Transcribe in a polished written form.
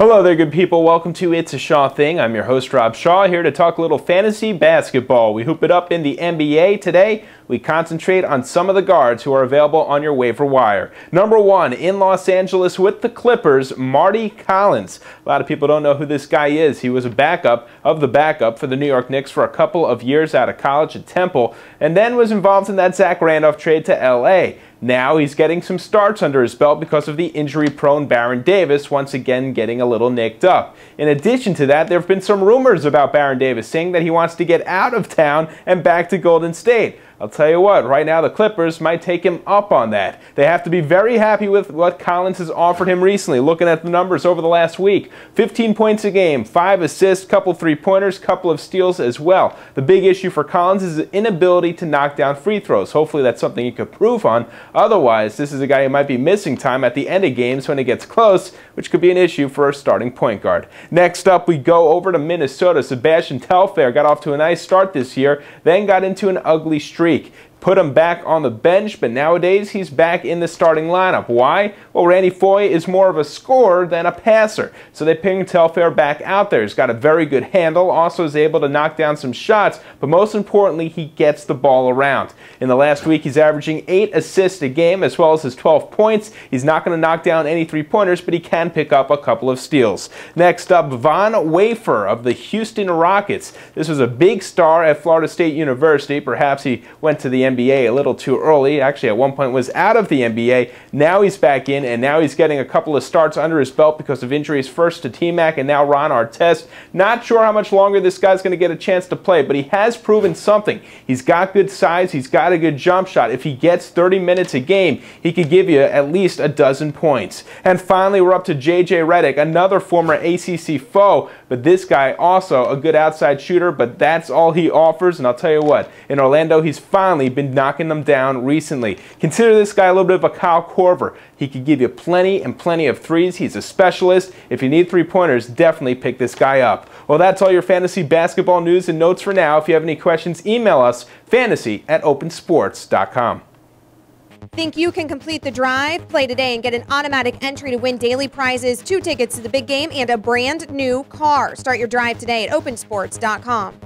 Hello there, good people. Welcome to It's a Shaw Thing. I'm your host, Rob Shaw, here to talk a little fantasy basketball. We hoop it up in the NBA today. We concentrate on some of the guards who are available on your waiver wire. Number one, in Los Angeles with the Clippers, Marty Collins. A lot of people don't know who this guy is. He was a backup of the backup for the New York Knicks for a couple of years out of college at Temple, and then was involved in that Zach Randolph trade to LA. Now he's getting some starts under his belt because of the injury-prone Baron Davis once again getting a little nicked up. In addition to that, there have been some rumors about Baron Davis saying that he wants to get out of town and back to Golden State. I'll tell you what, right now the Clippers might take him up on that. They have to be very happy with what Collins has offered him recently. Looking at the numbers over the last week, 15 points a game, 5 assists, couple three-pointers, couple of steals as well. The big issue for Collins is his inability to knock down free throws. Hopefully that's something he could prove on. Otherwise, this is a guy who might be missing time at the end of games when it gets close, which could be an issue for a starting point guard. Next up, we go over to Minnesota. Sebastian Telfair got off to a nice start this year, then got into an ugly streak. Put him back on the bench, but nowadays he's back in the starting lineup. Why? Well, Randy Foye is more of a scorer than a passer, so they ping Telfair back out there. He's got a very good handle, also is able to knock down some shots, but most importantly, he gets the ball around. In the last week, he's averaging 8 assists a game, as well as his 12 points. He's not going to knock down any three-pointers, but he can pick up a couple of steals. Next up, Von Wafer of the Houston Rockets. This was a big star at Florida State University. Perhaps he went to the NBA a little too early. Actually, at one point was out of the NBA. Now he's back in, and now he's getting a couple of starts under his belt because of injuries, first to T-Mac and now Ron Artest. Not sure how much longer this guy's going to get a chance to play, but he has proven something. He's got good size. He's got a good jump shot. If he gets 30 minutes a game, he could give you at least a dozen points. And finally, we're up to J.J. Redick, another former ACC foe, but this guy also a good outside shooter, but that's all he offers. And I'll tell you what, in Orlando, he's finally been knocking them down recently. Consider this guy a little bit of a Kyle Korver. He could give you plenty and plenty of threes. He's a specialist. If you need three-pointers, definitely pick this guy up. Well, that's all your fantasy basketball news and notes for now. If you have any questions, email us, fantasy@opensports.com. Think you can complete the drive? Play today and get an automatic entry to win daily prizes, 2 tickets to the big game, and a brand new car. Start your drive today at opensports.com.